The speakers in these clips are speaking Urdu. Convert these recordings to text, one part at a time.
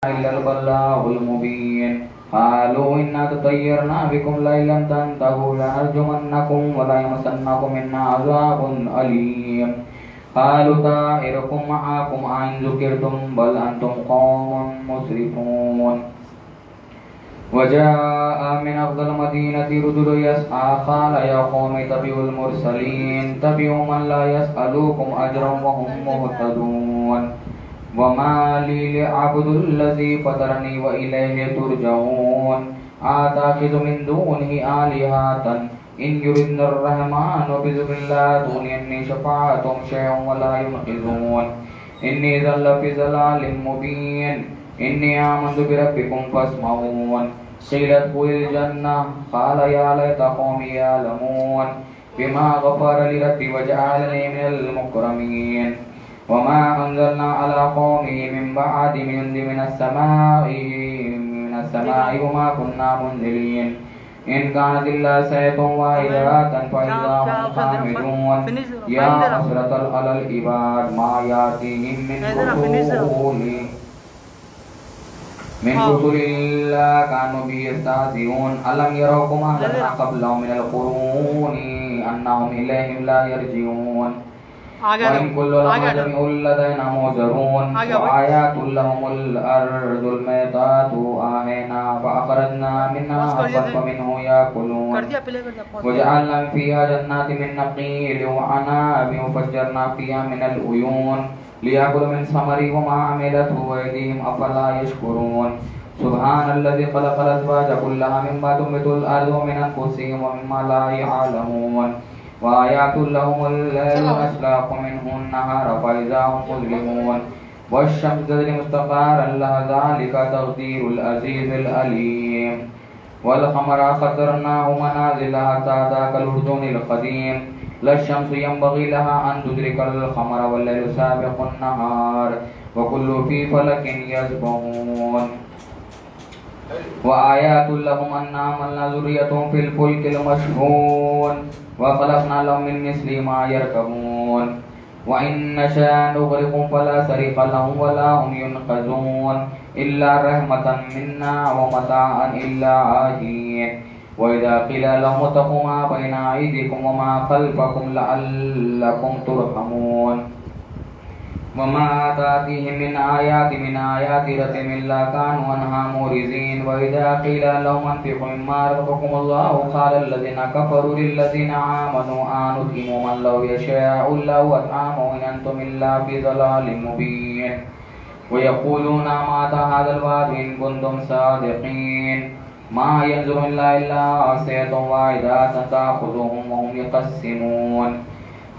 إلا البلاغ المبين قالوا إنا تطيرنا بكم لئن لم تنتهوا لنرجمنكم وليمسنكم منا عذاب أليم قالوا طائركم معكم أئن ذكرتم بل أنتم قوم مسرفون وجاء من أقصى المدينة رجل يسعى قال يا قوم اتبعوا المرسلين اتبعوا من لا يسألكم أجرا وهم مهتدون وما لي لأعبد الذي فطرني وإليه ترجعون أتخذ من دونه آلهة إن يردن الرحمن بضر لا تغني عني شفاعتهم شيئا ولا ينقذون إني إذا لفي ضلال مبين إني آمنت بربكم فاسمعون قيل ادخلوا الجنة قال يا ليت قومي يعلمون بما غفر لي ربي وجعلني من المكرمين وما أنزلنا على قومه من بعد من السماء وما كنا منزلين إن كانت إلا سيئة واحدة فإذا هم خامدون يا حسرة على العباد ما يأتيهم من رسل إلا كانوا به يستهزئون ألم يروا كما أهلكنا قبلهم من القرون أنهم إليهم لا يرجعون وإن كل لما جميع لدينا محضرون وآيات لهم الأرض الميتات أحيينا فأخرجنا منها حبا فمنه يأكلون وجعلنا فيها جنات من نخيل وعناب وفجرنا فيها من العيون ليأكلوا من ثمره وما عملته أيديهم أفلا يشكرون سبحان الذي خلق الأزواج كلها مما تنبت الأرض ومن أنفسهم ومما لا يعلمون وآيات لهم الليل نسلخ منه النهار فإذا هم مظلمون والشمس تجري مستقرا لها ذلك تقدير العزيز العليم والقمر قدرناه منازل حتى ذاك الأرجون القديم لا الشمس ينبغي لها أن تدرك القمر والليل سابق النهار وكل في فلك يسبحون وآيات لهم أنا حملنا ذريتهم في الفلك المشحون وخلقنا لهم من مثل ما يركبون وإن نشأ نغرقهم فلا صريخ لهم ولا هم ينقذون إلا رحمة منا ومتاعا إلى حين وإذا قيل لهم اتقوا ما بين أيديكم وما خلفكم لعلكم ترحمون وما تأتيهم من آيات ربهم إلا كانوا عنها معرضين وإذا قيل لهم أنفقوا مما رزقكم الله قال الذين كفروا للذين آمنوا أنطعم من لو يشاء الله أطعمه إن أنتم إلا في ضلال مبين ويقولون متى هذا الوعد إن كنتم صادقين ما ينظر إلا سيئة واحدة تأخذهم وهم يقسمون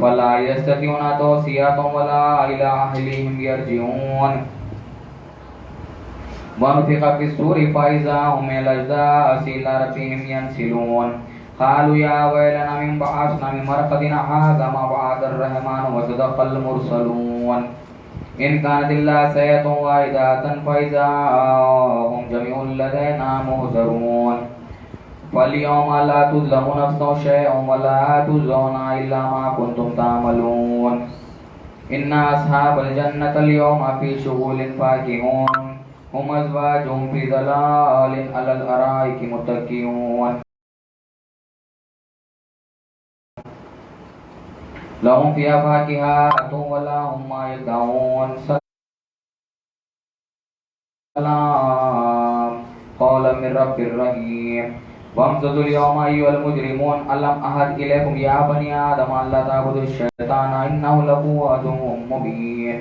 ولا يستطيعون توصية ولا إلى أهلهم يرجعون ونفخ في الصور فإذا هم من الأجداث إلى ربهم ينسلون قالوا يا ويلنا من بعثنا من مرقدنا هذا ما وعد الرحمن وصدق المرسلون إن كانت إلا سيئة واحدة فإذا هم جميع لدينا محضرون فاليوم لا تظلم نفس شيئا ولا تجزون إلا ما كنتم تعملون إن أصحاب الجنة اليوم في شغل فاكهون هم أزواجهم في ظلال على الأرائك متكئون لهم فيها فاكهة ولا هم يدعون سلام قولا من رب الرحيم وامتازوا اليوم أيها المجرمون ألم أعهد إليكم يا بني آدم ألا تعبدوا الشيطان إنه لكم عدو مبين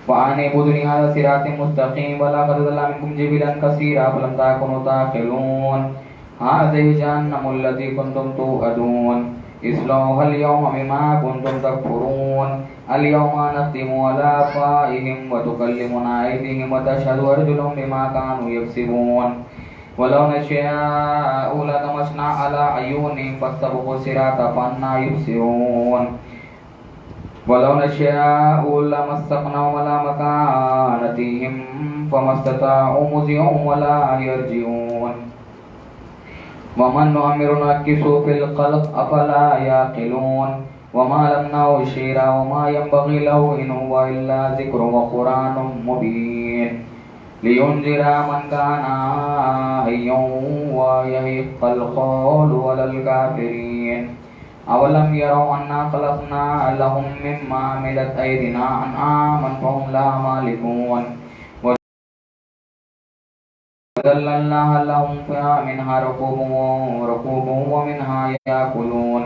وأن اعبدوني هذا صراط مستقيم ولقد ضل منكم جبلا كثيرا فلم تكونوا تعقلون هذه جهنم التي كنتم توعدون اصلوها اليوم بما كنتم تكفرون اليوم نختم على أفواههم وتكلمنا أيديهم وتشهد أرجلهم بما كانوا يكسبون ولو نشاء لطمسنا على عيونهم فاستبقوا الصراط فأنى يبصرون ولو نشاء لمسخناهم على مكانتهم فما استطاعوا مضيا ولا يرجعون ومن نؤمر ننكسه في الخلق أفلا يعقلون وما لم نعشر وما ينبغي له إن هو إلا ذكر وقرآن مبين لينذر من كان حيا ويحق القول على الكافرين أولم يروا أنا خلقنا لهم مما عملت أيدينا أنعاما فهم لها مالكون وذللناها لهم فيها منها ركوبهم ومنها يأكلون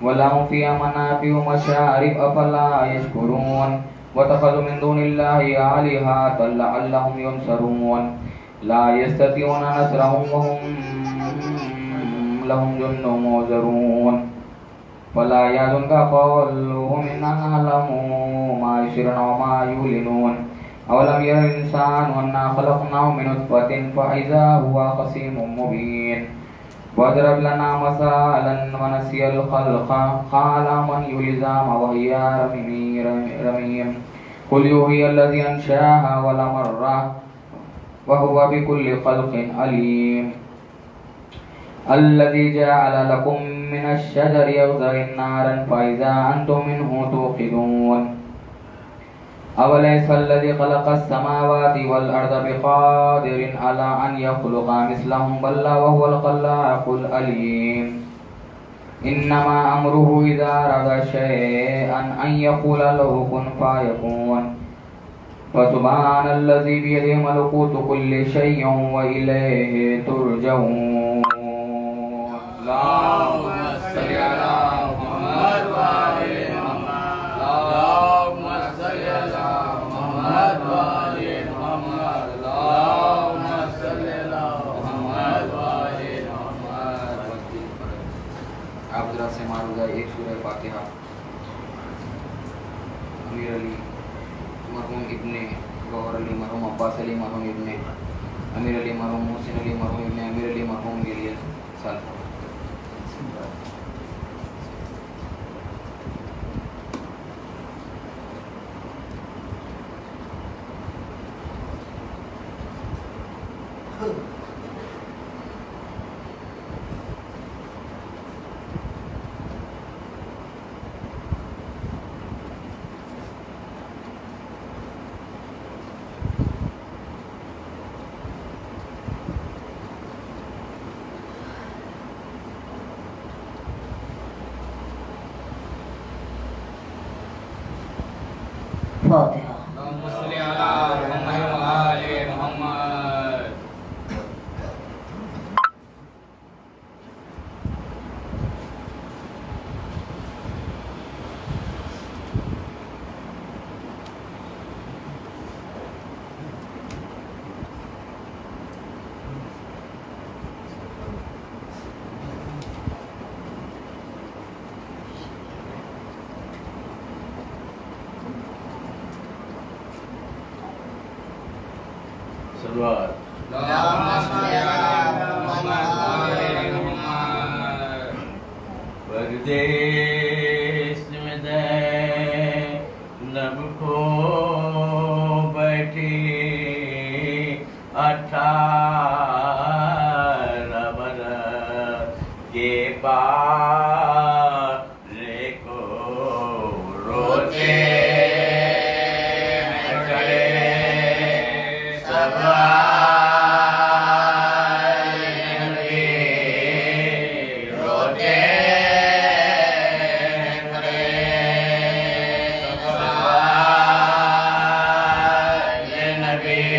ولهم فيها منافع ومشارب أفلا يشكرون واتخذوا من دون الله آلهة لعلهم ينصرون لا يستطيعون نصرهم وهم لهم جند محضرون فلا يحزنك قولهم إنا نعلم ما يسرون وما يعلنون أولم ير الإنسان أنا خلقناه من نطفة فإذا هو خصيم مبين واضرب لنا مثالا ونسي الخلق قال من يحيي العظام وهي رميم قل يحيي الذي أنشأها أول مرة وهو بكل خلق عليم الذي جعل لكم من الشجر يخضر نارا فإذا أنتم منه توقدون أوليس الذي خلق السماوات والأرض بقادر على أن يخلق مثلهم بل وهو الخلاق العليم إنما أمره إذا أراد شيئا أن يقول له كن فيكون فسبحان الذي بيده ملكوت كل شيء وإليه ترجعون اللهم صل على محمد وآل محمد اللهم صل على محمد وآل محمد اللهم صل على محمد وآل محمد. آپ ذرا سے معروضہ ایک سورہ فاتحہ امیر علی مرحوم ابن گوہر علی مرحوم عباس علی مرحوم ابن امیر علی مرحوم محسن علی مرحوم ابن امیر علی مرحوم کے لیے سال فاتحة. اللهم صل على محمد وآل محمد. صلوات. اللهم صل على محمد وآل محمد. پردیس میں زینب کو بیٹھی 18 برس کے بعد کو روتے نبی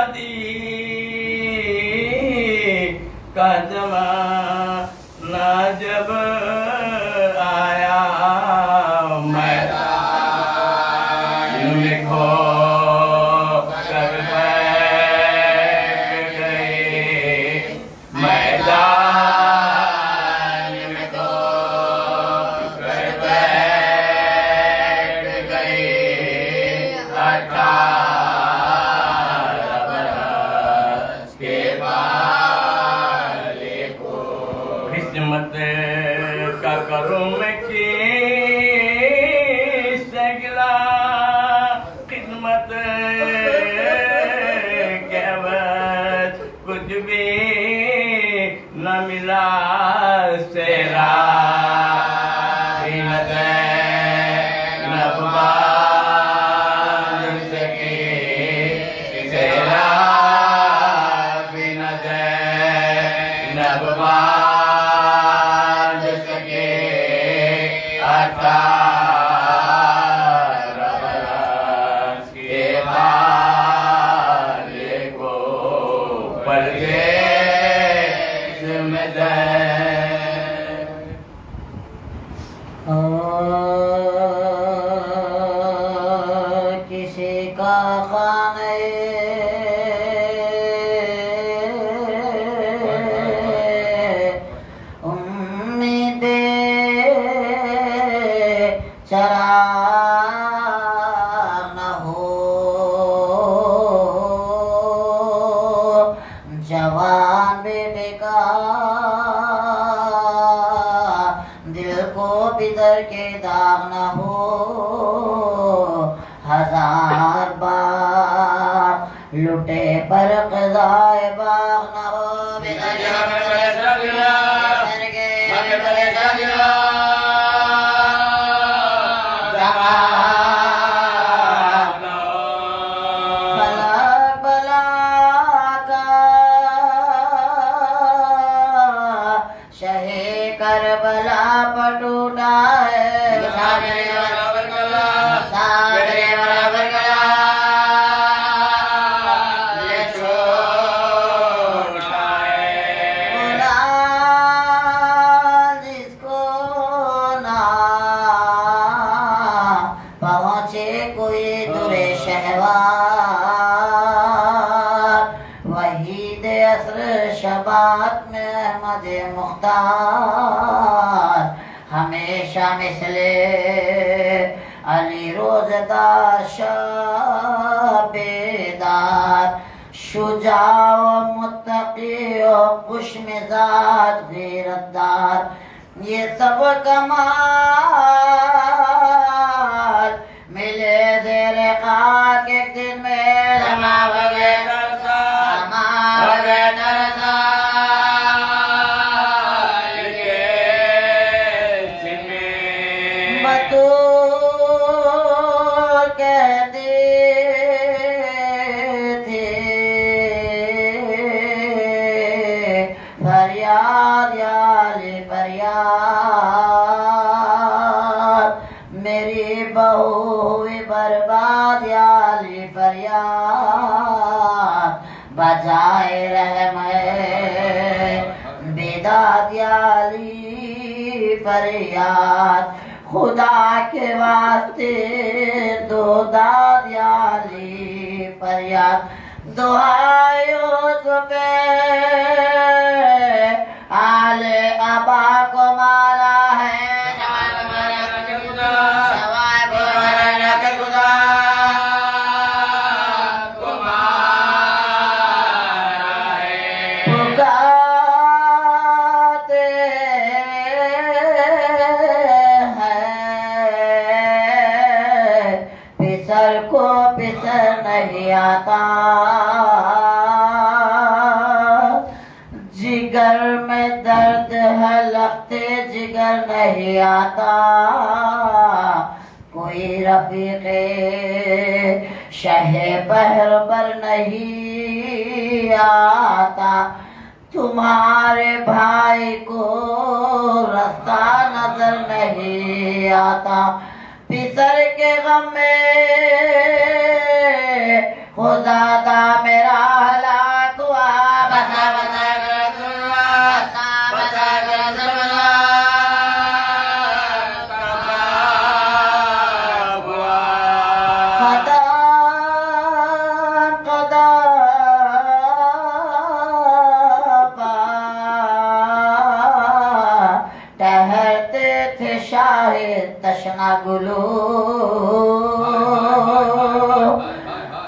شادی کا زمانہ جب آیا میدان میں کھو کر بیٹھ گئے میدان میں کھو کر بیٹھ گئے 18 برس کے بالے کو قسمت کا کروں میں کس سے گلا قسمت کے عوض کچھ بھی نہ ملا سیرا بھی نہ زینب باندھ سکے سیرا بھی نہ زینب باندھ سکے 18 برس کے بالے کو پردیس میں کسی کا خانہ امید چراغ نہ ہو جوان بیٹے کا دل کو بدر کے داغ نہ ہو 1000 بار لٹے پر قضائے باغ نہ ہو بدر کے فلک بلا کا شہ کربلا پر ٹوٹا ہے ساگرے برابر گلا لے چھوٹا ہے بولا جس کو نہ پہنچے کوئی درے شہوار وحید عصر شبات میں احمد مختار ہمیشہ مثل علی روزدار شاہ بیدار شجاع و متقی و خوش مزاج غیرت دار یہ سب کمال ملے زیر خاک ایک دن میں لما بغیر بطول کہتی تھی فریاد یا علی فریاد میری بہو ہوئی برباد یا علی فریاد بجائے رحم ہے بیداد یا علی فریاد خدا کے واسطے دو داد یا علی فریاد دعائے یوسف آل ابا کو مارا ہے سوائے بھرنے کے خدا کو مارا ہے پکارتے ہیں پسر کو پسر نہیں آتا جگر میں درد ہے لگتے جگر نہیں آتا کوئی رفیق شہ بحر پر نہیں آتا تمہارے بھائی کو رستہ نظر نہیں آتا پسر کے غم میں خدا میرا ہلاک ہوا بسا بسا کر سنوا بسا بسا کر سنوا خدا خدا پا ٹہرتے تھے شاہد تشنا گلو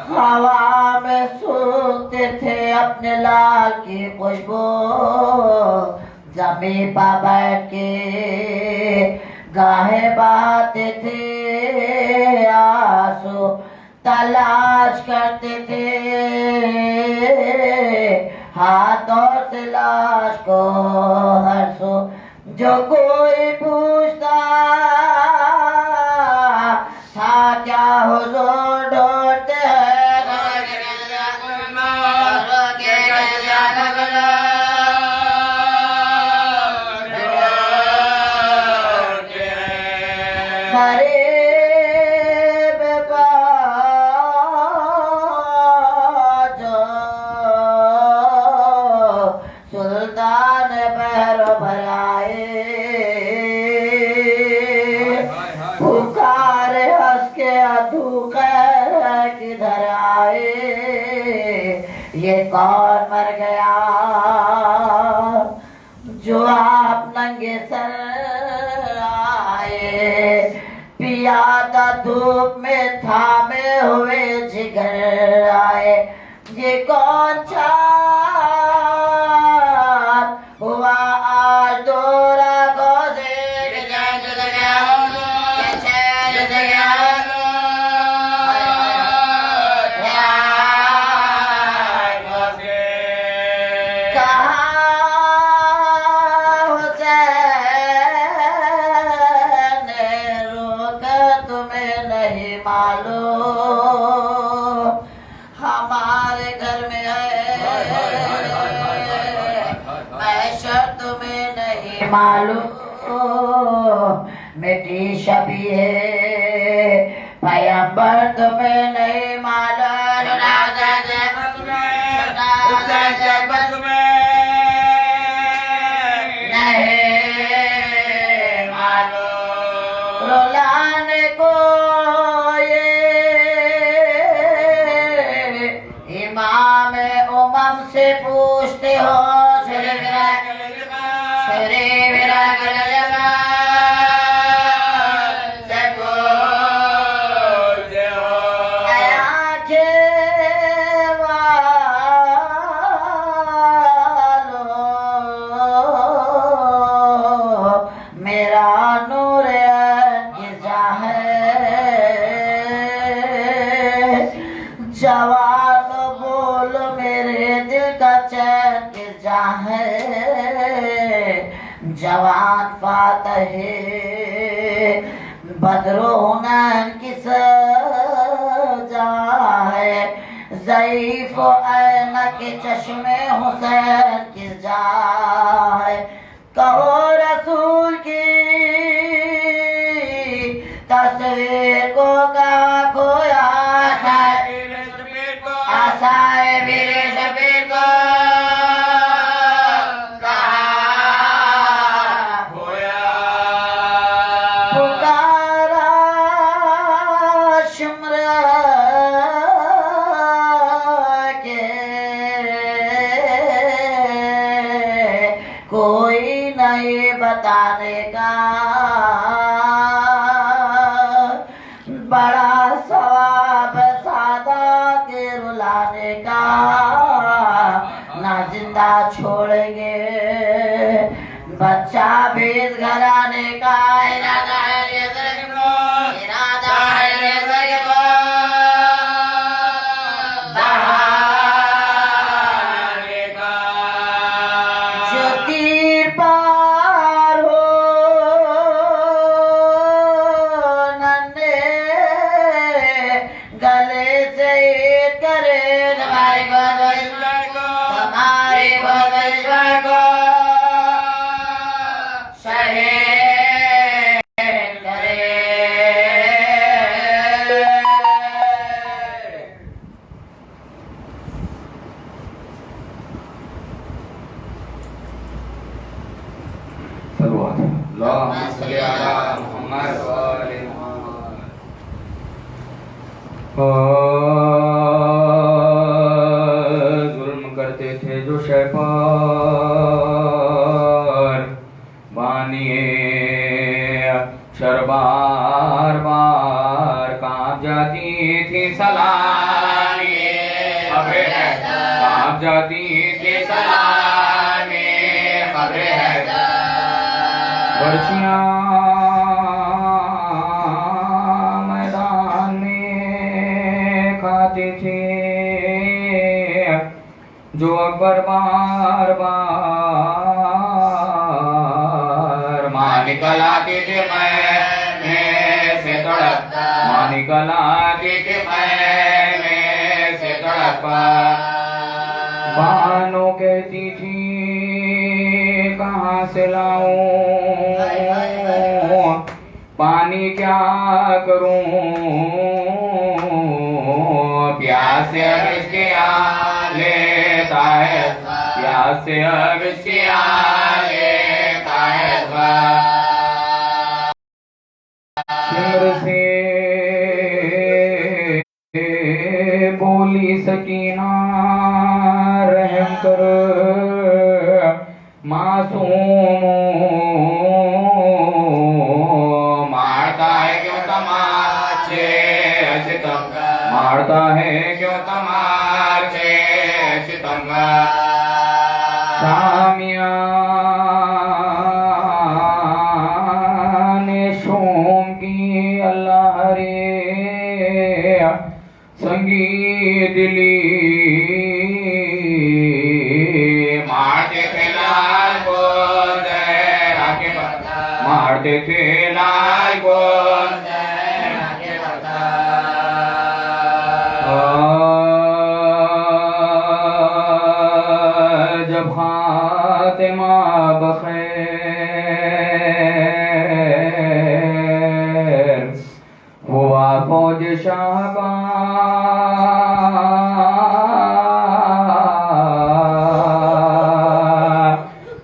ہوا میں سوکھتے تھے اپنے لال کی خوشبو زمین پا بیٹھ کے گاہے بہاتے تھے آنسو تلاش کرتے تھے ہاتھوں سے لاش کو ہر سو جو کوئی پوچھتا تھا کیا حضور ڈھونڈتے ہیں غریب باجو سلطان بحر بھرائے پکارے ہنس کے ادھو خیر کدھر آئے یہ کون مر گیا جو آپ ننگے سر آئے پیادہ دھوپ میں تھامے ہوئے جگر آئے یہ کون چاند ہوا آج دورہ گوزے جگ لگیا یہ چیر دیا ہمارے گھر میں ہے محشر تمہیں نہیں معلوم میٹھی شبی ہے پیغمبر تمہیں نہیں معلوم نہیں معلوم رولانے کو امام امم سے پوچھتے ہو میرا نور غذا ہے جوان بول میرے دل کا چین غذا ہے جوان فاتح بدر حنین کی سجا ہے ضعیف و عینک چشم حسین کی جا ہے کہو رسول کی تصویر کو کہاں کھویا آسائے میرے شبیر کو کہاں کھویا پکارا شمر کے کوئی نہیں بتانے کا بڑا ثواب سادات کے رلانے کا نہ زندہ چھوڑیں گے بچہ بھی گھرانے کا ارادہ ہے بہانے کا جو تیر پار ہو ننے گلے سے کرے تمہاری کو شہید اللهم صل على محمد وآل محمد. ظلم کرتے تھے جو شے پر بانیے شر بار بار کانپ جاتی تھی سلامی کانپ جاتی تھی سلامی خبر ہے ورشیاں میدان میں کھاتی تھی جو اکبر بار بار ماں نکل آتی تھی میں سے تڑپ ماں نکل آتی تھی میں سے تڑپ بانو کہتی تھی کہاں سے لاؤں پانی کیا کروں پیاس سے عرش کیا لیتا ہے پیاس سے عرش کیا لیتا ہے سمر سے بولی سکینہ رحم کر معصوم مارتا ہے کیوں تماچے ستم مارتا ہے کیوں تماچے ستم شامیان شوم کی اللہ رے سنگی دلی مارتے تھے لال کو زہرا کے بتا مارتے تھے لال کو زہرا کے بتا جب خاتمہ بخیر ہوا فوج شاہ کا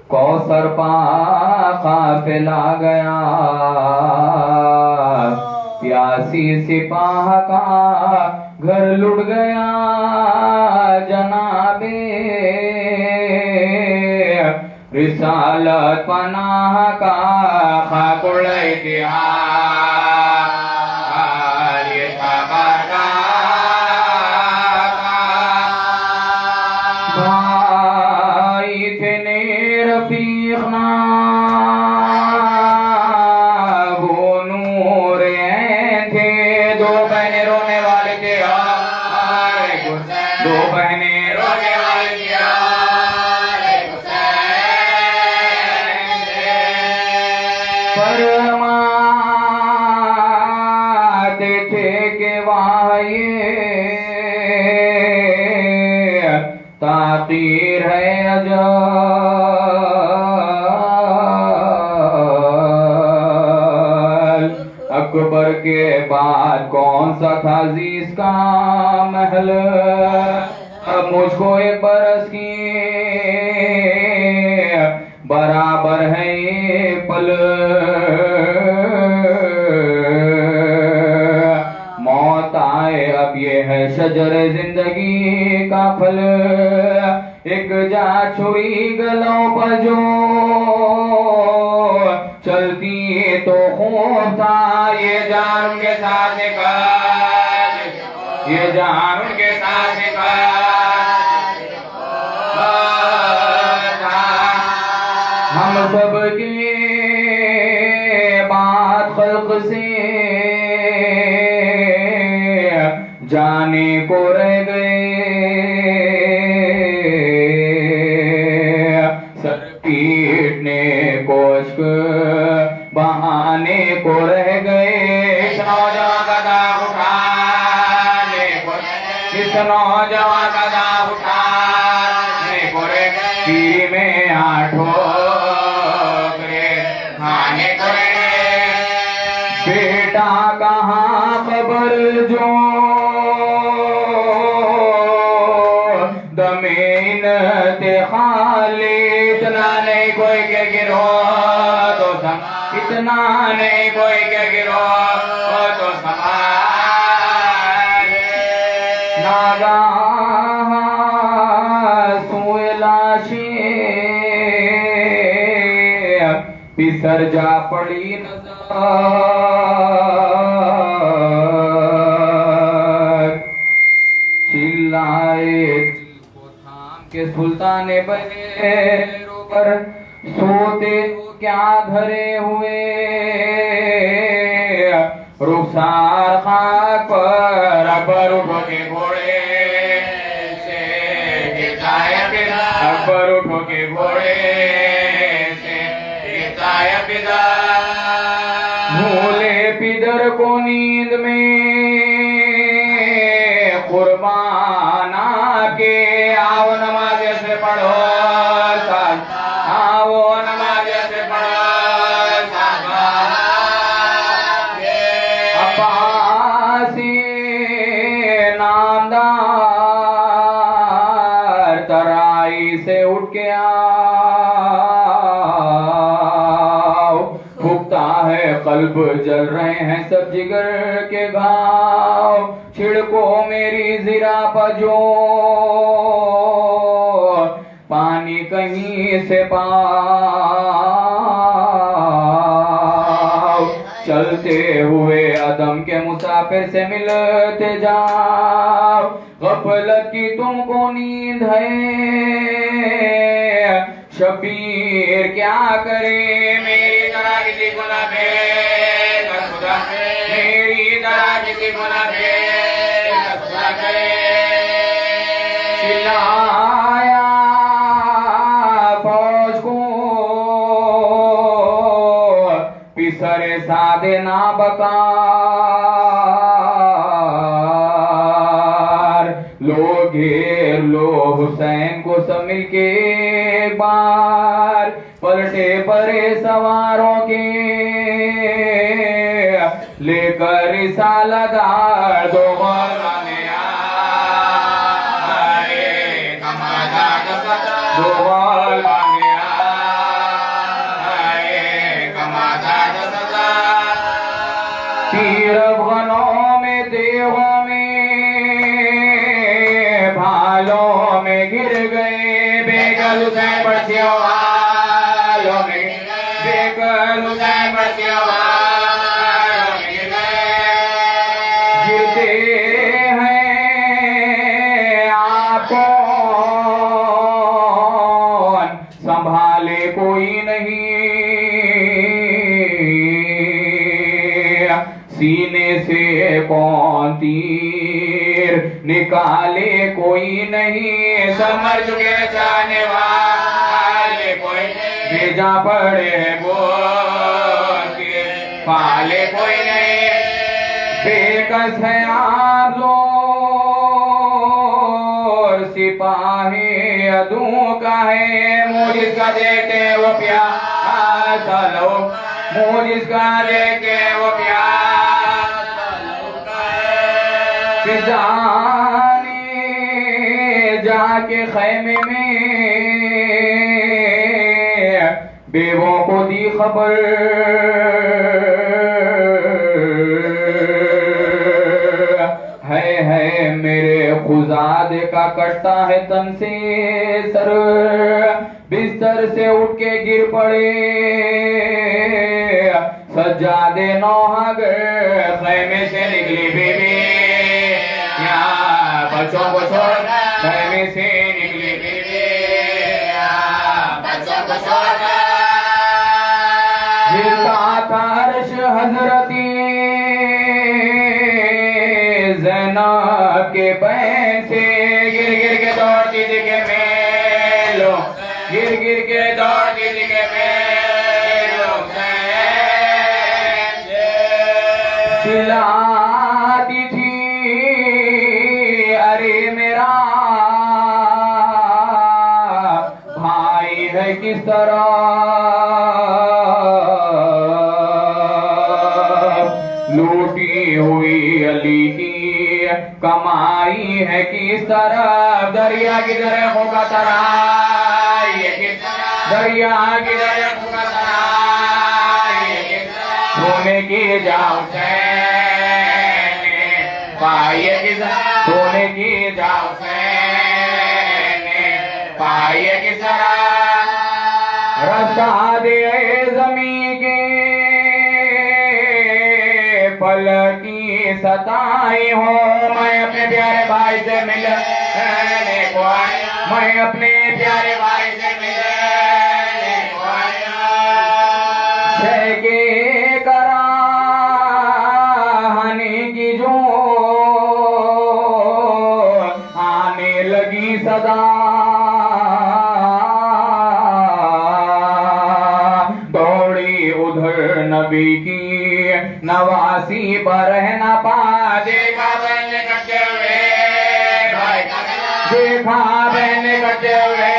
کوثر پا قافلہ گیا پیاسی سپاہ کا گھر لٹ گیا جناب رسالت پناہ کا خاک اتحاد یہ تھا بھائی تھے رفیق نا وہ نور تھے دو بہنیں رونے والے تھے دو بہنیں رونے والے تھے فرماتے تھے کہ وہاں تاخیر ہے اجل اکبر کے بعد کون سا تھا عزیز کا محل اب مجھ کو ایک برس کی برابر ہے یہ پل موت آئے اب یہ ہے شجر زندگی کا پھل ایک جا چھری گلوں پر جو چلتی تو خوب تھا یہ جان ان کے ساتھ نکال یہ جان ان کے ساتھ نکال ہم سب کی بات خلق سے جانے کو رہ گئے سر پیٹنے کو عشق بہانے کو رہ گئے اس نوجوان کا داغ اٹھانے کو اس نوجوان کا داغ اٹھانے کو رہ گئے پیری میں آٹھوں کھانے کو رہ گئے بیٹا کہاں خبر جو دمے انتقالی اتنا نہیں کوئی کہ گرو تو سم اتنا نہیں کوئی کہ گرو تو سمارے ناگاہ سوئے لاشی پسر جا پڑی نظر چلائے دل کو تھام کے سلطان بہروں پر سوتے ہو کیا دھرے ہوئے رخسار خاک پر اکبر اٹھو کے گھوڑے سے گرتائے پدا اکبر اٹھو کے گھوڑے سے گرتائے پدا بھولے پدر کو نیند میں قربان کے آؤ نماز سے پڑھو آؤ نماز سے پڑھو عباسی نامدار ترائی سے اٹھ کے آؤ پھکتا ہے قلب جل رہے ہیں سب جگر کے گھاؤ چھڑکو میری زرا پجو پانی کہیں سے پاؤ چلتے ہوئے عدم کے مسافر سے ملتے جاؤ غفلت کی تم کو نیند ہے شبیر کیا کرے میری طرح کسی کو نہ بھیج خدا میری طرح کسی کو نہ بھیج خدا کرے چلایا فوج کو پسر سادے نابکار لو گھیر لو حسین کو سب مل کے ایک بار پلٹے پرے سواروں کے لے کر رسالہ دار دو غلانے آئے کمادا گفتا دو غلانے آئے کمادا گفتا تیر افغانوں میں دیہوں میں بھالوں میں گر گئے بیگل حسین بڑھتیوں والوں میں بیگل حسین بڑھتیوں والوں میں گر گئے گرتے ہیں آپ کون سنبھالے کوئی نہیں سینے سے کون تیر نکالے کوئی نہیں سمر چکے چاہنے والے کوئی بھیجا پڑے ہیں بول کے پالے کوئی نہیں بے کس ہے آزور سپاہی عدو کا ہے موجز کا دیکھتے وہ پیاسا لوگ موجز کا دیکھتے وہ پیاسا لوگ فضانے جا کے خیمے میں بیووں کو دی خبر ہے میرے خزادے کا کٹتا ہے تن سے سر بستر سے اٹھ کے گر پڑے سجادے نوحہ گر خیمے سے نکلی بی بی بچوں کو چھوڑ خیمے سے نکلی بی بی بچوں کو چھوڑ گرتا تھا عرش حضرتی زینب کے بین سے گر گر کے دوڑتی تھی کہ میلو گر گر کے دوڑتی تھی کہ میلو چلاتی تھی ارے میرا بھائی ہے کس طرح لوٹی ہوئی علی کی کمائی ہے کس طرف دریا کی درخوں کا ترائی ہے کس طرف دریا کی درخوں کا ترائی ہے کس طرف سونے کی جاؤ حسین پائی ہے کس طرح سونے کی جاؤ حسین پائی ہے کس طرح رسا دے زمین کے پل کی ستائی ہو میں اپنے پیارے بھائی سے ملنے کو آیا میں اپنے پیارے بھائی سے ملنے کو آیا شیخ کراہنے کی جو آنے لگی صدا دوڑی ادھر نبی کی نواسی پر رہنا پا دیکھا بہن کرتے ہوئے بھائی کا دیکھا بہن کرتے ہوئے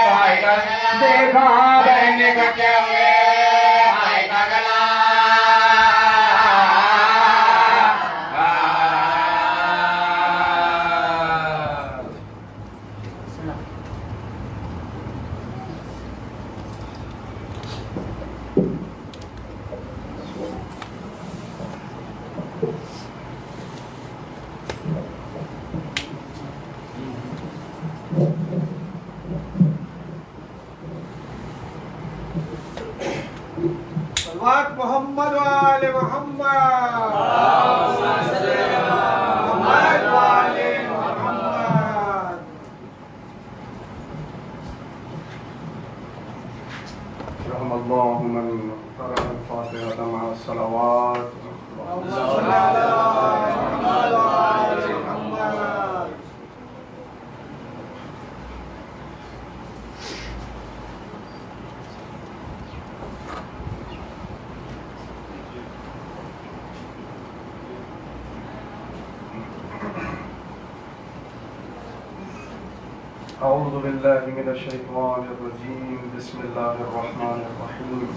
بھائی کا دیکھا بہن کرتے ہوئے بھائی کا گلا صلوات محمد وآل محمد محمد وآل محمد رحم الله من قرأ الفاتحة مع الصلوات اللهم صل على محمد وآل محمد أعوذ بالله من الشيطان الرجيم بسم الله الرحمن الرحيم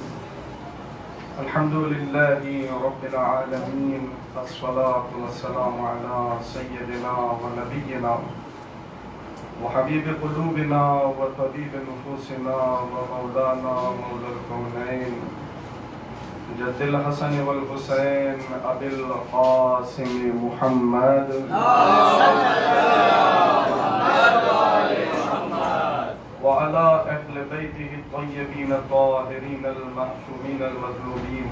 الحمد لله رب العالمين الصلاة والسلام على سيدنا ونبينا وحبيب قلوبنا وطبيب نفوسنا ومولانا مولى الكونين جد الحسن والحسين أبي القاسم محمد وعلى أهل بيته الطيبين الطاهرين المعصومين المظلومين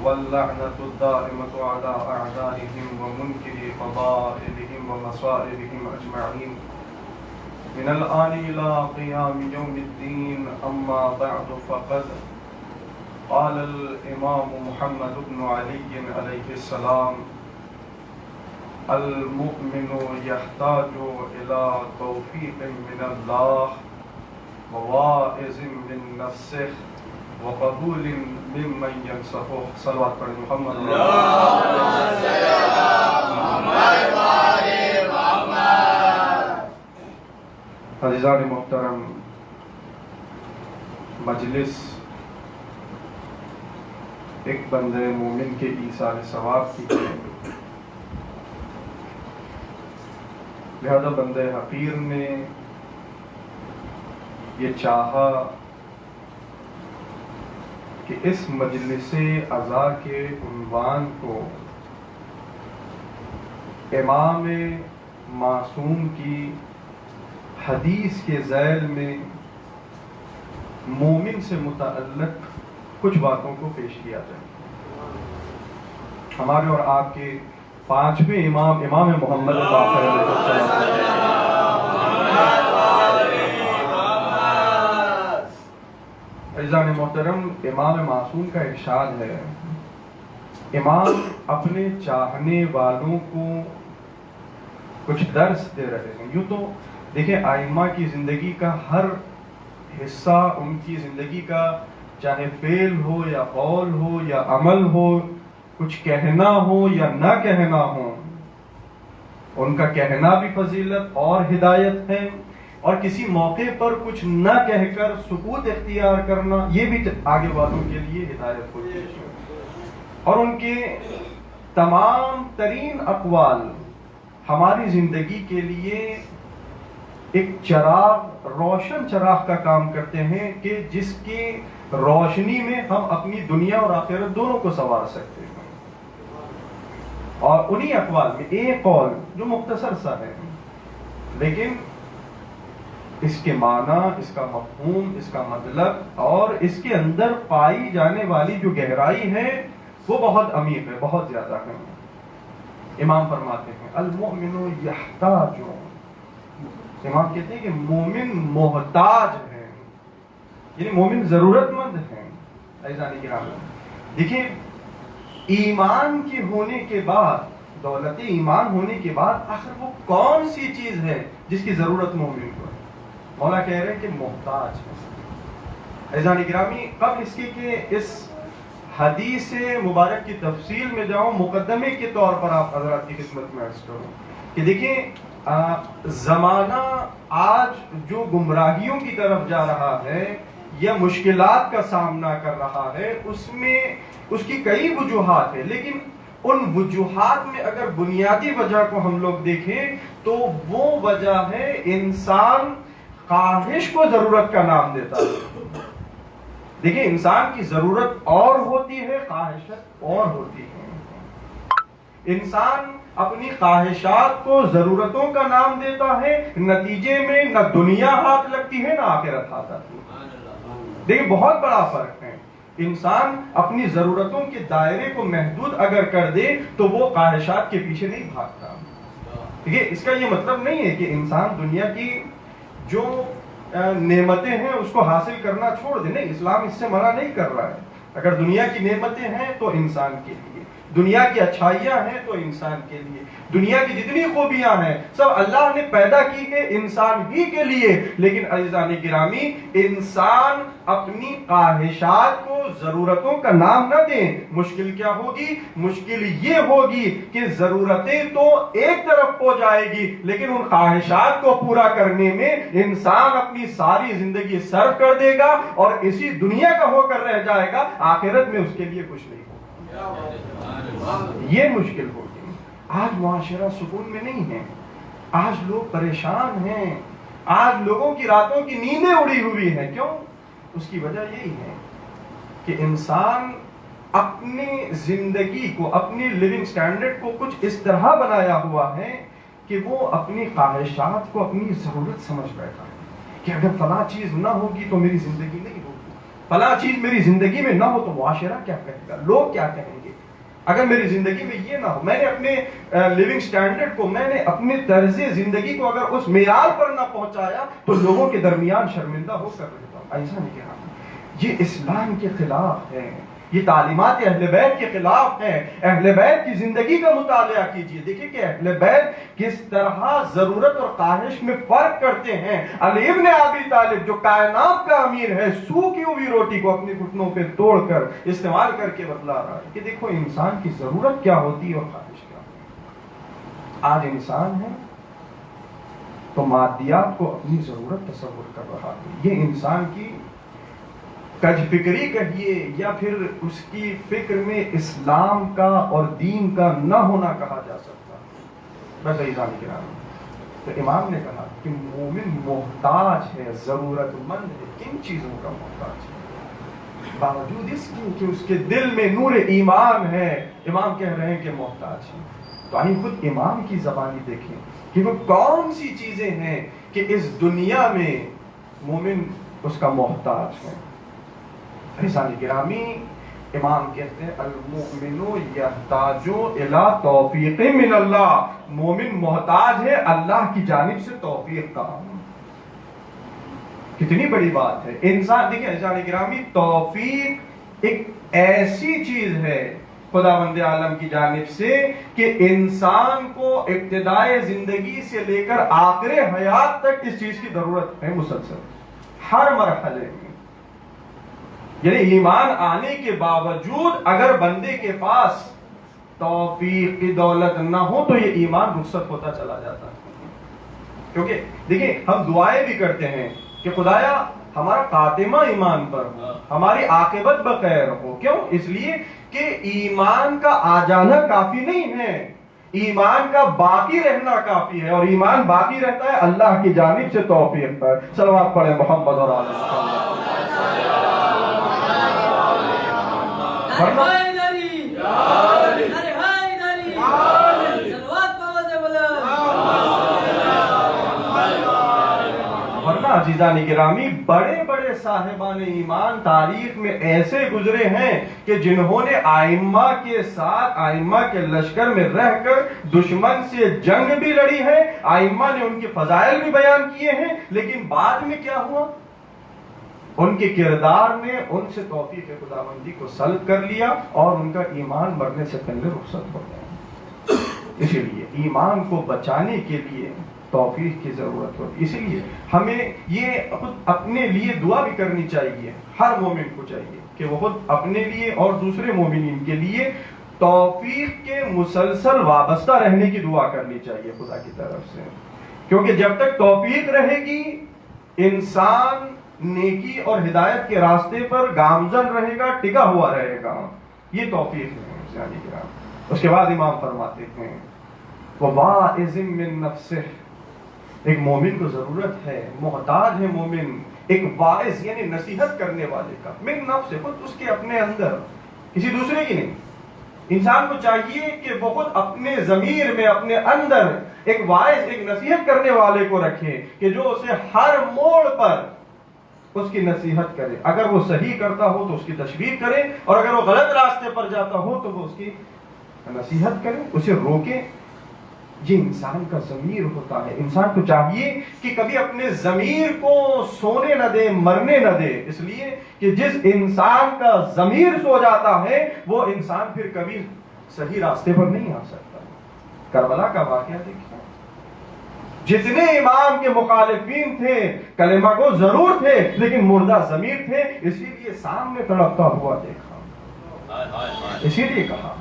واللعنة الدائمة على أعدائهم ومنكر فضائلهم ومصائبهم أجمعين من الآن إلى قيام يوم الدين أما بعد فقد قال الإمام محمد بن علي عليه السلام المؤمن يحتاج إلى توفيق من الله وواعظ من نفسه وقبول ممن ينصحه صلوات پر محمد عزیزان محترم مجلس ایک بندے مومن کے ایثار ثواب کی ہے، لہذا بندے حقیر نے یہ چاہا کہ اس مجلس عزا کے عنوان کو امام معصوم کی حدیث کے ذیل میں مومن سے متعلق کچھ باتوں کو پیش کیا جائے۔ ہمارے اور آپ کے پانچویں امام محمد باقر علیہ السلام، عزیزان محترم، امام معصوم کا ارشاد ہے، امام اپنے چاہنے والوں کو کچھ درس دے رہے ہیں۔ یوں تو دیکھیں ائمہ کی زندگی کا ہر حصہ، ان کی زندگی کا چاہے فعل ہو یا قول ہو یا عمل ہو، کچھ کہنا ہو یا نہ کہنا ہو، ان کا کہنا بھی فضیلت اور ہدایت ہے، اور کسی موقع پر کچھ نہ کہہ کر سکوت اختیار کرنا یہ بھی آگے والوں کے لیے ہدایت ہوتی ہے۔ اور ان کے تمام ترین اقوال ہماری زندگی کے لیے ایک چراغ، روشن چراغ کا کام کرتے ہیں کہ جس کی روشنی میں ہم اپنی دنیا اور آخرت دونوں کو سنوار سکتے ہیں. اور انہی اقوال میں ایک قول جو مختصر سا ہے لیکن اس کے معنی، اس کا مفہوم، اس کا مطلب اور اس کے اندر پائی جانے والی جو گہرائی ہے وہ بہت عمیق ہے، بہت زیادہ ہے. امام فرماتے ہیں المؤمن یحتاج، امام کہتے ہیں کہ مومن محتاج ہے، یعنی مومن ضرورت مند ہے. عزیزان کرام، دیکھیں ایمان کے ہونے کے بعد، دولت ایمان ہونے کے بعد آخر وہ کون سی چیز ہے جس کی ضرورت مومن کو ہے؟ مولا کہہ رہے ہیں کہ محتاج ہے. عزیزان گرامی، قبل اس کے کہ اس حدیث مبارک کی تفصیل میں جاؤں، مقدمے کے طور پر آپ حضرات کی خدمت میں عرض کروں کہ دیکھیں زمانہ آج جو گمراہیوں کی طرف جا رہا ہے یا مشکلات کا سامنا کر رہا ہے، اس میں اس کی کئی وجوہات ہیں، لیکن ان وجوہات میں اگر بنیادی وجہ کو ہم لوگ دیکھیں تو وہ وجہ ہے انسان خواہش کو ضرورت کا نام دیتا ہے. دیکھیں انسان کی ضرورت اور ہوتی ہے، خواہشات اور ہوتی ہے. انسان اپنی خواہشات کو ضرورتوں کا نام دیتا ہے، نتیجے میں نہ دنیا ہاتھ لگتی ہے نہ آخرت ہاتھ آتی ہے. دیکھیں بہت بڑا فرق ہے. انسان اپنی ضرورتوں کے دائرے کو محدود اگر کر دے تو وہ خواہشات کے پیچھے نہیں بھاگتا. دیکھیں اس کا یہ مطلب نہیں ہے کہ انسان دنیا کی جو نعمتیں ہیں اس کو حاصل کرنا چھوڑ دے، نہیں، اسلام اس سے منع نہیں کر رہا ہے. اگر دنیا کی نعمتیں ہیں تو انسان کے لیے، دنیا کی اچھائیاں ہیں تو انسان کے لیے، دنیا کی جتنی خوبیاں ہیں سب اللہ نے پیدا کی ہے انسان ہی کے لیے. لیکن عزیزان گرامی، انسان اپنی خواہشات کو ضرورتوں کا نام نہ دیں. مشکل کیا ہوگی؟ مشکل یہ ہوگی کہ ضرورتیں تو ایک طرف ہو جائے گی لیکن ان خواہشات کو پورا کرنے میں انسان اپنی ساری زندگی صرف کر دے گا اور اسی دنیا کا ہو کر رہ جائے گا، آخرت میں اس کے لیے کچھ نہیں ہوگا. یہ مشکل ہوگی. آج معاشرہ سکون میں نہیں ہے، آج لوگ پریشان ہیں، آج لوگوں کی راتوں کی نیندیں اڑی ہوئی ہیں. کیوں؟ اس کی وجہ یہی ہے کہ انسان اپنی زندگی کو، اپنی لیونگ سٹینڈرڈ کو کچھ اس طرح بنایا ہوا ہے کہ وہ اپنی خواہشات کو اپنی ضرورت سمجھ بیٹھا ہے کہ اگر فلاں چیز نہ ہوگی تو میری زندگی نہیں ہوگی، فلاں چیز میری زندگی میں نہ ہو تو معاشرہ کیا کہے گا، لوگ کیا کہیں گے. اگر میری زندگی میں یہ نہ ہو، میں نے اپنے لیونگ سٹینڈرڈ کو، میں نے اپنے طرز زندگی کو اگر اس معیار پر نہ پہنچایا تو لوگوں کے درمیان شرمندہ ہو کر رہتا ہوں. ایسا نہیں کہا. یہ اسلام کے خلاف ہے، یہ تعلیمات اہل بیت کے خلاف ہے. اہل بیت کی زندگی کا مطالعہ کیجئے، دیکھیں کہ اہل بیت کس طرح ضرورت اور خواہش میں فرق کرتے ہیں. علی ابن ابی طالب جو کائنات کا امیر ہے، سوکھی ہوئی روٹی کو اپنے گھٹنوں پہ توڑ کر استعمال کر کے بتلا رہا ہے کہ دیکھو انسان کی ضرورت کیا ہوتی ہے اور خواہش کیا ہوتی ہے. آج انسان ہے تو مادیات کو اپنی ضرورت تصور کر رہا ہے. یہ انسان کی کج فکری کہیے یا پھر اس کی فکر میں اسلام کا اور دین کا نہ ہونا کہا جا سکتا. بس عزیزان کرام، تو امام نے کہا کہ مومن محتاج ہے، ضرورت مند ہے. کن چیزوں کا محتاج ہے؟ باوجود اس کی کہ اس کے دل میں نور ایمان ہے، امام کہہ رہے ہیں کہ محتاج ہے. تو آئیں خود امام کی زبانی دیکھیں کہ وہ کون سی چیزیں ہیں کہ اس دنیا میں مومن اس کا محتاج ہے. عزیزان گرامی، امام کہتے ہیں المؤمن یحتاج الی توفیق من اللہ، مومن محتاج ہے اللہ کی جانب سے توفیق کا. کتنی بڑی بات ہے. انسان دیکھیں عزیزان گرامی، توفیق ایک ایسی چیز ہے خداوند عالم کی جانب سے کہ انسان کو ابتدائے زندگی سے لے کر آخر حیات تک اس چیز کی ضرورت ہے مسلسل، ہر مرحلے میں. یعنی ایمان آنے کے باوجود اگر بندے کے پاس توفیق کی دولت نہ ہو تو یہ ایمان رخصت ہوتا چلا جاتا ہے. کیونکہ دیکھیں ہم دعائیں بھی کرتے ہیں کہ خدایا ہمارا خاتمہ ایمان پر ہو، ہماری عاقبت بخیر ہو. کیوں؟ اس لیے کہ ایمان کا آ جانا کافی نہیں ہے. ایمان کا باقی رہنا کافی ہے، اور ایمان باقی رہتا ہے اللہ کی جانب سے توفیق پر۔ صلوات پڑھیں محمد اور آل محمد۔ ورنہ عزیزان گرامی، بڑے بڑے صاحبان ایمان تاریخ میں ایسے گزرے ہیں کہ جنہوں نے آئمہ کے ساتھ، آئمہ کے لشکر میں رہ کر دشمن سے جنگ بھی لڑی ہے، آئمہ نے ان کے فضائل بھی بیان کیے ہیں، لیکن بعد میں کیا ہوا؟ ان کے کردار نے ان سے توفیق خداوندی کو سلب کر لیا اور ان کا ایمان مرنے سے پہلے رخصت ہو گیا۔ اسی لیے ایمان کو بچانے کے لیے توفیق کی ضرورت ہوتی ہے۔ اسی لیے ہمیں یہ خود اپنے لیے دعا بھی کرنی چاہیے، ہر مومن کو چاہیے کہ وہ خود اپنے لیے اور دوسرے مومنین کے لیے توفیق کے مسلسل وابستہ رہنے کی دعا کرنی چاہیے خدا کی طرف سے، کیونکہ جب تک توفیق رہے گی انسان نیکی اور ہدایت کے راستے پر گامزن رہے گا، ٹکا ہوا رہے گا۔ یہ توفیق ہے۔ اس کے بعد امام فرماتے ہیں وَوَاعِظٍ مِّن نَفْسِهِ، ایک مومن کو ضرورت ہے، محتاج ہے مومن ایک واعظ یعنی نصیحت کرنے والے کا، من نفس، خود اس کے اپنے اندر، کسی دوسرے کی نہیں۔ انسان کو چاہیے کہ وہ خود اپنے ضمیر میں، اپنے اندر ایک واعظ، ایک نصیحت کرنے والے کو رکھے کہ جو اسے ہر موڑ پر اس کی نصیحت کرے، اگر وہ صحیح کرتا ہو تو اس کی تشویق کرے، اور اگر وہ غلط راستے پر جاتا ہو تو وہ اس کی نصیحت کرے، اسے روکے۔ یہ انسان کا ضمیر ہوتا ہے۔ انسان کو چاہیے کہ کبھی اپنے ضمیر کو سونے نہ دے، مرنے نہ دے، اس لیے کہ جس انسان کا ضمیر سو جاتا ہے وہ انسان پھر کبھی صحیح راستے پر نہیں آ سکتا۔ کربلا کا واقعہ دیکھیں، جتنے امام کے مخالفین تھے کلمہ کو ضرور تھے لیکن مردہ ضمیر تھے، اسی لیے سامنے تڑپتا ہوا دیکھا، اسی لیے کہا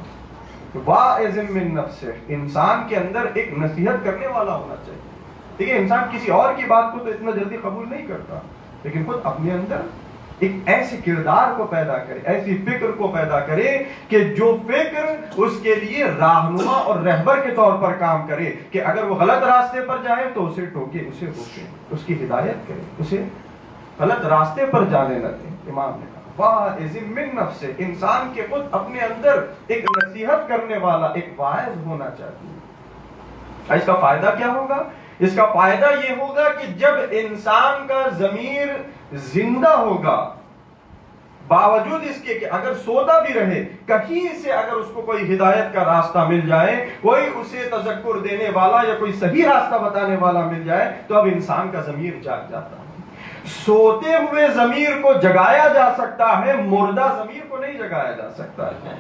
واعظ من نفسہ، انسان کے اندر ایک نصیحت کرنے والا ہونا چاہیے۔ دیکھیں انسان کسی اور کی بات کو تو اتنا جلدی قبول نہیں کرتا، لیکن خود اپنے اندر ایک ایسے کردار کو پیدا کرے، ایسی فکر کو پیدا کرے کہ جو فکر اس کے لیے راہنما اور رہبر کے طور پر کام کرے، کہ اگر وہ غلط راستے پر جائے تو اسے ٹوکے، اسے روکے، اس کی ہدایت کرے، اسے غلط راستے پر جانے نہ دے۔ امام نے کہا واعظ من نفسہ، انسان کے خود اپنے اندر ایک نصیحت کرنے والا ایک واعظ ہونا چاہیے۔ اس کا فائدہ کیا ہوگا؟ اس کا فائدہ یہ ہوگا کہ جب انسان کا ضمیر زندہ ہوگا، باوجود اس کے کہ اگر سوتا بھی رہے، کہیں سے اگر اس کو کوئی ہدایت کا راستہ مل جائے، کوئی اسے تذکر دینے والا یا کوئی صحیح راستہ بتانے والا مل جائے، تو اب انسان کا ضمیر جاگ جاتا ہے۔ سوتے ہوئے ضمیر کو جگایا جا سکتا ہے، مردہ ضمیر کو نہیں جگایا جا سکتا ہے۔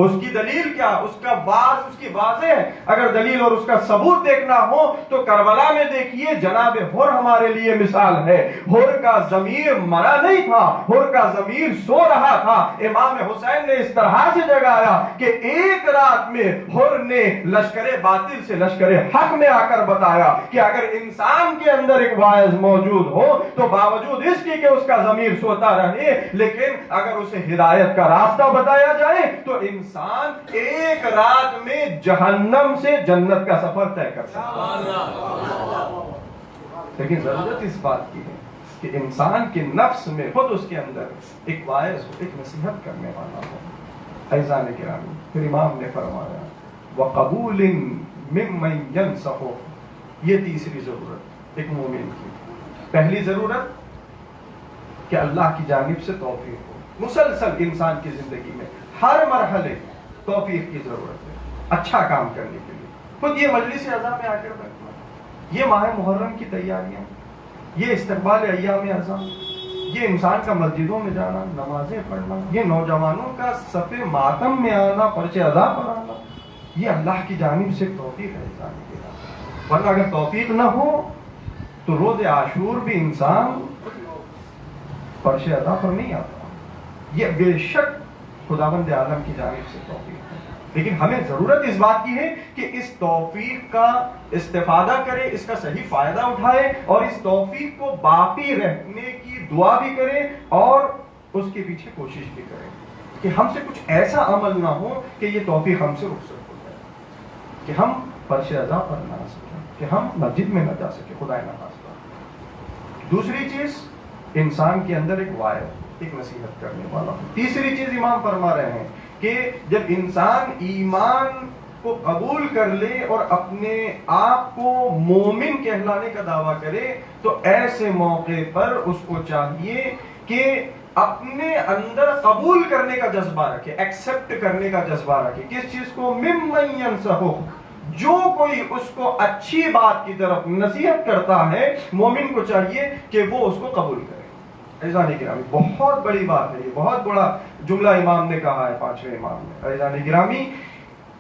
اس کی دلیل کیا؟ اس کا باز اس کی واضح ہے۔ اگر دلیل اور اس کا ثبوت دیکھنا ہو تو کربلا میں دیکھیے، جناب ہر ہمارے لیے مثال ہے۔ ہر کا ضمیر مرا نہیں تھا، ہر کا ضمیر سو رہا تھا۔ امام حسین نے اس طرح سے جگایا کہ ایک رات میں ہر نے لشکر باطل سے لشکر حق میں آ کر بتایا کہ اگر انسان کے اندر ایک واعظ موجود ہو تو باوجود اس کی کہ اس کا ضمیر سوتا رہے، لیکن اگر اسے ہدایت کا راستہ بتایا جائے تو انسان ایک رات میں جہنم سے جنت کا سفر طے کر سکتا ہے۔ لیکن ضرورت اس بات کی ہے کہ انسان کے نفس میں خود اس کے اندر ایک واعظ ہو، ایک نصیحت کرنے والا ہو۔ عزیزان گرامی، پھر امام نے فرمایا وَقَبُولٍ مِّمَّن يَنصَحُ، یہ تیسری ضرورت ایک مومن کی۔ پہلی ضرورت کہ اللہ کی جانب سے توفیق ہو، مسلسل انسان کی زندگی میں ہر مرحلے توفیق کی ضرورت ہے اچھا کام کرنے کے لیے۔ خود یہ مجلس اعضاء میں آ کر بیٹھنا، یہ ماہ محرم کی تیاریاں، یہ استقبال ایام اعظم، یہ انسان کا مسجدوں میں جانا، نمازیں پڑھنا، یہ نوجوانوں کا صف ماتم میں آنا، پرچے ادا پر آنا، یہ اللہ کی جانب سے توفیق ہے انسان کے لیے۔ ورنہ اگر توفیق نہ ہو تو روز عاشور بھی انسان پرچے ادا پر نہیں آتا۔ یہ بے شک خداوند عالم کی جانب سے توفیق ہے، لیکن ہمیں ضرورت اس بات کی ہے کہ اس توفیق کا استفادہ کرے، اس کا صحیح فائدہ اٹھائے اور اس توفیق کو باقی رہنے کی دعا بھی کرے اور اس کے پیچھے کوشش بھی کرے کہ ہم سے کچھ ایسا عمل نہ ہو کہ یہ توفیق ہم سے رخصت ہو جائے۔ کہ ہم فرش رضا پر نہ آ سکیں، کہ ہم مسجد میں نہ جا سکیں، خدا نخواستہ۔ دوسری چیز، انسان کے اندر ایک وائر، ایک نصیحت کرنے والا ہو۔ تیسری چیز امام فرما رہے ہیں کہ جب انسان ایمان کو قبول کر لے اور اپنے آپ کو مومن کہلانے کا دعویٰ کرے تو ایسے موقع پر اس کو چاہیے کہ اپنے اندر قبول کرنے کا جذبہ رکھے، ایکسپٹ کرنے کا جذبہ رکھے۔ کس چیز کو؟ ممن ینصحہ، جو کوئی اس کو اچھی بات کی طرف نصیحت کرتا ہے، مومن کو چاہیے کہ وہ اس کو قبول کرے۔ عزیزان گرامی، بہت بڑی بات ہے، یہ بہت بڑا جملہ امام نے کہا ہے، پانچویں امام نے۔ عزیزان گرامی،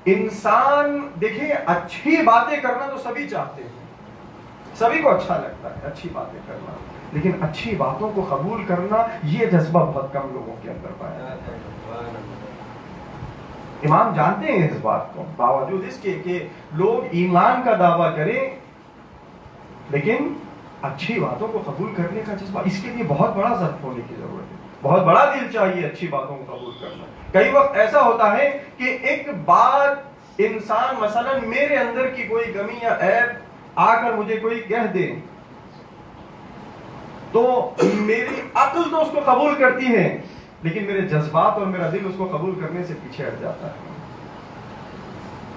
انسان دیکھیں، اچھی باتیں کرنا تو سبھی چاہتے ہیں، سبھی کو اچھا لگتا ہے اچھی باتیں کرنا، لیکن اچھی باتوں کو قبول کرنا یہ جذبہ بہت کم لوگوں کے اندر پایا جاتا ہے۔ امام جانتے ہیں اس بات کو، باوجود اس کے کہ لوگ ایمان کا دعویٰ کریں لیکن اچھی باتوں کو قبول کرنے کا جذبہ، اس کے لیے بہت بڑا ظرف ہونے کی ضرورت ہے، بہت بڑا دل چاہیے اچھی باتوں کو قبول کرنا۔ کئی وقت ایسا ہوتا ہے کہ ایک بات انسان، مثلا میرے اندر کی کوئی کمی یا عیب آ کر مجھے کوئی کہہ دے تو میری عقل تو اس کو قبول کرتی ہے، لیکن میرے جذبات اور میرا دل اس کو قبول کرنے سے پیچھے ہٹ جاتا ہے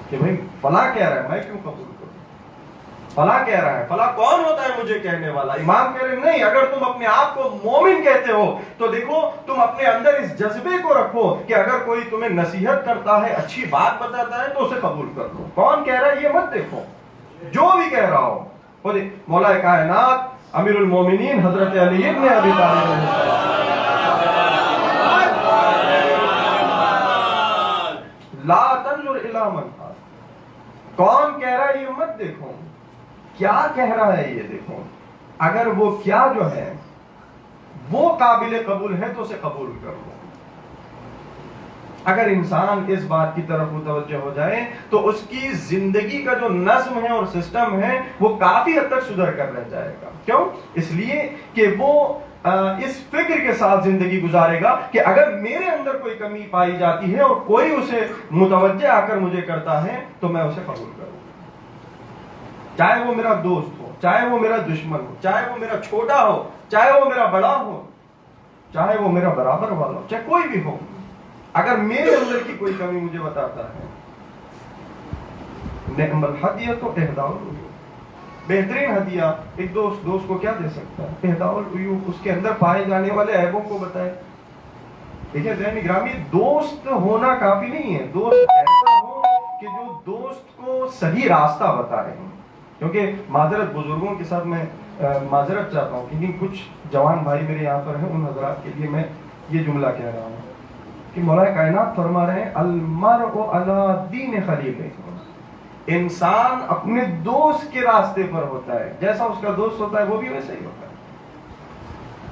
کہ بھئی فلاں کہہ رہا ہے، میں کیوں قبول کروں؟ فلاں کہہ رہا ہے، فلاں کون ہوتا ہے مجھے کہنے والا؟ امام کہہ رہے ہیں نہیں، اگر تم اپنے آپ کو مومن کہتے ہو تو دیکھو تم اپنے اندر اس جذبے کو رکھو کہ اگر کوئی تمہیں نصیحت کرتا ہے، اچھی بات بتاتا ہے تو اسے قبول کر لو۔ کون کہہ رہا ہے یہ مت دیکھو، جو بھی کہہ رہا ہو۔ مولا کائنات امیر المومنین حضرت علی ابن ابی طالب لا تنظر الی من قال، کون کہہ رہا ہے یہ مت دیکھو، کیا کہہ رہا ہے یہ دیکھو۔ اگر وہ کیا جو ہے وہ قابل قبول ہے تو اسے قبول کر لو۔ اگر انسان اس بات کی طرف متوجہ ہو جائے تو اس کی زندگی کا جو نظم ہے اور سسٹم ہے وہ کافی حد تک سدھر کر رہ جائے گا۔ کیوں؟ اس لیے کہ وہ اس فکر کے ساتھ زندگی گزارے گا کہ اگر میرے اندر کوئی کمی پائی جاتی ہے اور کوئی اسے متوجہ آ کر مجھے کرتا ہے تو میں اسے قبول کروں، چاہے وہ میرا دوست ہو، چاہے وہ میرا دشمن ہو، چاہے وہ میرا چھوٹا ہو، چاہے وہ میرا بڑا ہو، چاہے وہ میرا برابر والا ہو، چاہے کوئی بھی ہو، اگر میرے اندر کی کوئی کمی مجھے بتاتا ہے، نعم الہدیۃ اہداء العیوب، بہترین ہدیہ ایک دوست کو کیا دے سکتا ہے؟ اہداء العیوب، اس کے اندر پائے جانے والے عیبوں کو بتائے۔ دیکھیں ذہن گرامی، دوست ہونا کافی نہیں ہے، دوست ایسا ہو کہ جو دوست کو صحیح راستہ بتائے۔ کیونکہ معذرت بزرگوں کے ساتھ میں معذرت چاہتا ہوں، لیکن کچھ جوان بھائی میرے یہاں پر ہیں، ان حضرات کے لیے میں یہ جملہ کہہ رہا ہوں کہ مولا کائنات فرما رہے ہیں المرء علی دین خلیلہ، انسان اپنے دوست کے راستے پر ہوتا ہے، جیسا اس کا دوست ہوتا ہے وہ بھی ویسا ہی ہوتا ہے۔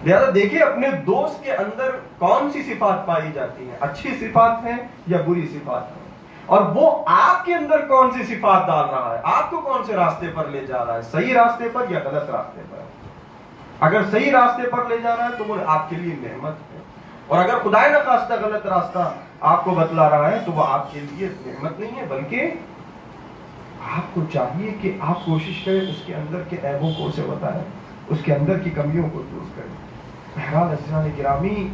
لہذا دیکھیں اپنے دوست کے اندر کون سی صفات پائی جاتی ہیں، اچھی صفات ہیں یا بری صفات ہیں، اور وہ آپ کے اندر کون سی صفات ڈال رہا ہے، آپ کو کون سے راستے پر لے جا رہا ہے، صحیح راستے پر یا غلط راستے پر۔ اگر صحیح راستے پر لے جا رہا ہے تو وہ آپ کے لیے نعمت ہے، اور اگر خدا نخواستہ غلط راستہ آپ کو بتلا رہا ہے تو وہ آپ کے لیے نعمت نہیں ہے، بلکہ آپ کو چاہیے کہ آپ کوشش کریں اس کے اندر کے عیبوں کو اسے بتائیں، اس کے اندر کی کمیوں کو دور کریں۔ بہرحال عزیزان گرامی،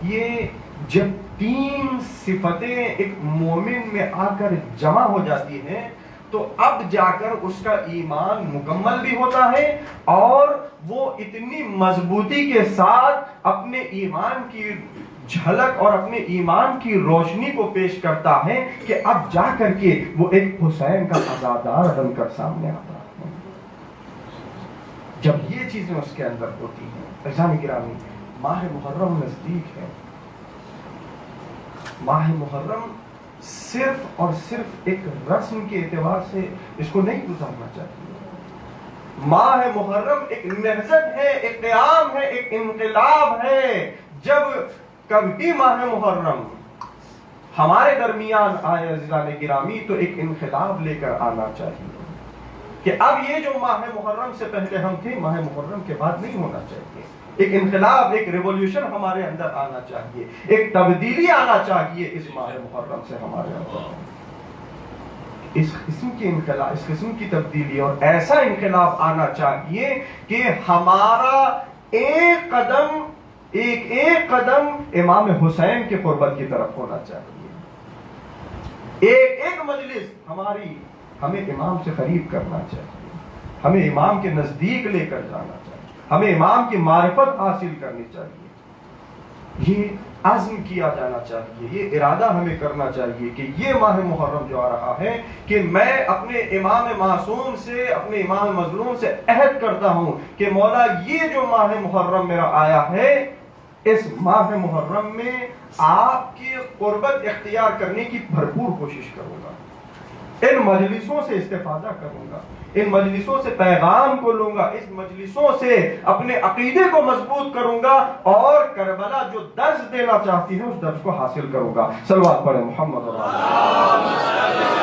یہ جب تین صفتیں ایک مومن میں آ کر جمع ہو جاتی ہیں تو اب جا کر اس کا ایمان مکمل بھی ہوتا ہے اور وہ اتنی مضبوطی کے ساتھ اپنے ایمان کی جھلک اور اپنے ایمان کی روشنی کو پیش کرتا ہے کہ اب جا کر کے وہ ایک حسین کا عزادار بن کر سامنے آتا ہے۔ جب یہ چیزیں اس کے اندر ہوتی ہیں، عزیزان گرامی، ماہ محرم نزدیک ہے۔ ماہ محرم صرف اور صرف ایک رسم کے اعتبار سے اس کو نہیں گزارنا چاہیے۔ ماہ محرم ایک نہضت ہے، ایک قیام ہے، ایک انقلاب ہے۔ جب کبھی ماہ محرم ہمارے درمیان آئے عزیزان گرامی تو ایک انقلاب لے کر آنا چاہیے کہ اب یہ جو ماہ محرم سے پہلے ہم تھے، ماہ محرم کے بعد نہیں ہونا چاہیے۔ ایک انقلاب، ایک ریولیوشن ہمارے اندر آنا چاہیے، ایک تبدیلی آنا چاہیے اس ماہ محرم سے ہمارے اندر۔ اس قسم کی تبدیلی اور ایسا انقلاب آنا چاہیے کہ ہمارا ایک قدم امام حسین کے قربت کی طرف ہونا چاہیے. ایک مجلس ہمیں امام سے قریب کرنا چاہیے, ہمیں امام کے نزدیک لے کر جانا چاہیے, ہمیں امام کی معرفت حاصل کرنی چاہیے. یہ عزم کیا جانا چاہیے, یہ ارادہ ہمیں کرنا چاہیے کہ یہ ماہ محرم جو آ رہا ہے کہ میں اپنے امام معصوم سے, اپنے امام مظلوم سے عہد کرتا ہوں کہ مولا یہ جو ماہ محرم میرا آیا ہے, اس ماہ محرم میں آپ کی قربت اختیار کرنے کی بھرپور کوشش کروں گا, ان مجلسوں سے استفادہ کروں گا, ان مجلسوں سے پیغام کو لوں گا, اس مجلسوں سے اپنے عقیدے کو مضبوط کروں گا, اور کربلا جو درس دینا چاہتی ہے اس درس کو حاصل کروں گا. صلوات پڑھیں محمد صلی اللہ علیہ وسلم.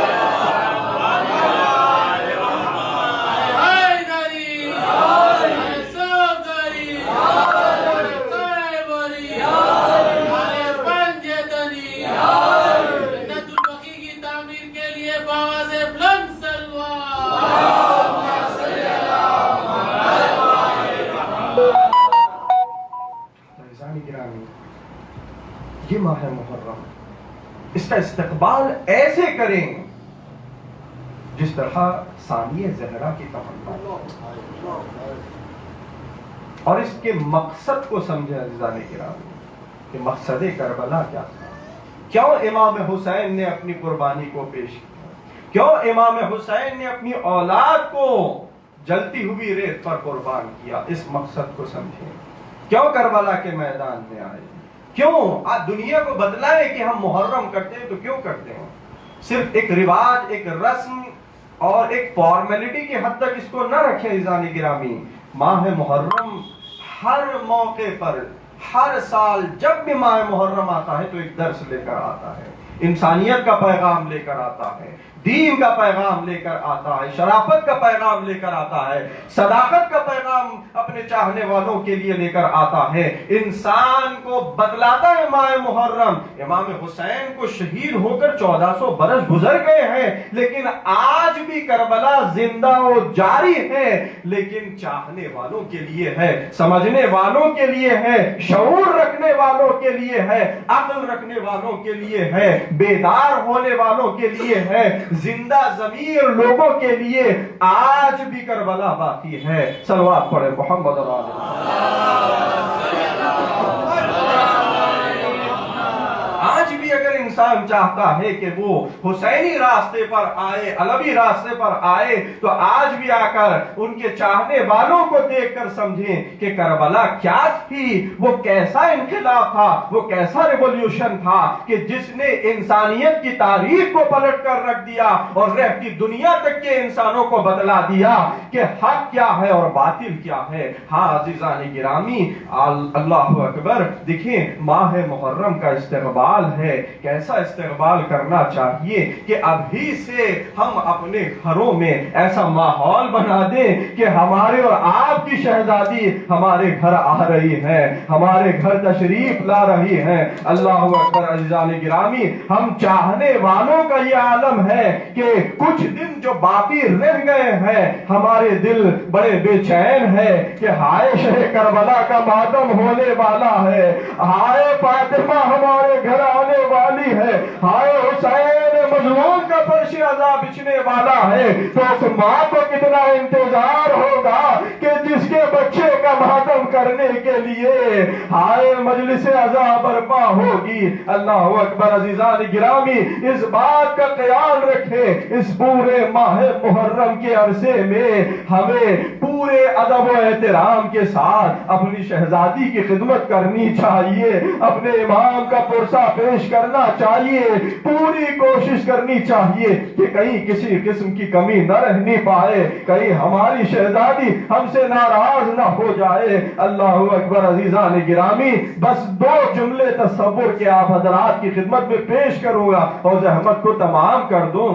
یہ ماہ محرم, اس کا استقبال ایسے کریں جس طرح ثانیہ زہرا کی تمنا, اور اس کے مقصد کو سمجھیں عزیزان گرامی کہ مقصد کربلا کیا تھا, کیوں امام حسین نے اپنی قربانی کو پیش کیا, کیوں امام حسین نے اپنی اولاد کو جلتی ہوئی ریت پر قربان کیا, اس مقصد کو سمجھیں. کیوں کربلا کے میدان میں آئے, کیوں آج دنیا کو بتلائے کہ ہم محرم کرتے ہیں تو کیوں کرتے ہیں. صرف ایک رواج, ایک رسم اور ایک فارمیلٹی کی حد تک اس کو نہ رکھیں عزیزان گرامی. ماہ محرم ہر موقع پر, ہر سال جب بھی ماہ محرم آتا ہے تو ایک درس لے کر آتا ہے, انسانیت کا پیغام لے کر آتا ہے, دین کا پیغام لے کر آتا ہے, شرافت کا پیغام لے کر آتا ہے, صداقت کا پیغام اپنے چاہنے والوں کے لیے لے کر آتا ہے. انسان کو بتلاتا ہے ماہ محرم. امام حسین کو شہید ہو کر 1400 برس گزر گئے ہیں, لیکن آج بھی کربلا زندہ و جاری ہے, لیکن چاہنے والوں کے لیے ہے, سمجھنے والوں کے لیے ہے, شعور رکھنے والوں کے لیے ہے, عقل رکھنے والوں کے لیے ہے, بیدار ہونے والوں کے لیے ہے, زندہ ضمیر لوگوں کے لیے آج بھی کربلا باقی ہے. صلوات پڑھیں محمد علیہ وسلم. آج بھی اگر انسان چاہتا ہے کہ وہ حسینی راستے پر آئے, علوی راستے پر آئے, تو آج بھی آ کر ان کے چاہنے والوں کو دیکھ کر سمجھیں کہ کربلا کیا تھی, وہ کیسا انقلاب تھا, وہ کیسا ریولیوشن تھا کہ جس نے انسانیت کی تاریخ کو پلٹ کر رکھ دیا اور رہتی دنیا تک کے انسانوں کو بتلا دیا کہ حق کیا ہے اور باطل کیا ہے. ہاں عزیزان گرامی, اللہ اکبر, دیکھیں ماہ محرم کا استقبال ہے, کیسا استقبال کرنا چاہیے کہ ابھی سے ہم اپنے گھروں میں ایسا ماحول بنا دیں کہ ہمارے اور آپ کی شہزادی ہمارے گھر آ رہی ہے, ہمارے گھر تشریف لا رہی ہے. اللہ اکبر عزیزان گرامی, ہم چاہنے والوں کا یہ عالم ہے کہ کچھ دن جو باقی رہ گئے ہیں ہمارے دل بڑے بے چین ہے کہ ہائے شہ کربلا کا ماتم ہونے والا ہے, ہائے فاطمہ ہمارے گھر آنے والی ہے, ہائے حسین مظلوم کا فرش عذاب بچھنے والا ہے. تو اس ماں کو کتنا انتظار ہوگا کہ جس کے بچے کا ماتم کرنے کے لیے ہائے مجلس عذاب برپا ہوگی. اللہ اکبر عزیزان گرامی, اس بات کا خیال رکھیں اس پورے ماہ محرم کے عرصے میں ہمیں پورے ادب و احترام کے ساتھ اپنی شہزادی کی خدمت کرنی چاہیے, اپنے امام کا پرسہ پیش کرنا چاہیے, پوری کوشش کرنی چاہیے کہ کہیں کسی قسم کی کمی نہ رہنی پائے, کہیں ہماری شہزادی ہم سے ناراض نہ ہو جائے. اللہ اکبر عزیزان گرامی, بس 2 جملے تصور کے آپ حضرات کی خدمت میں پیش کروں گا اور زحمت کو تمام کر دوں.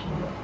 Bismillah.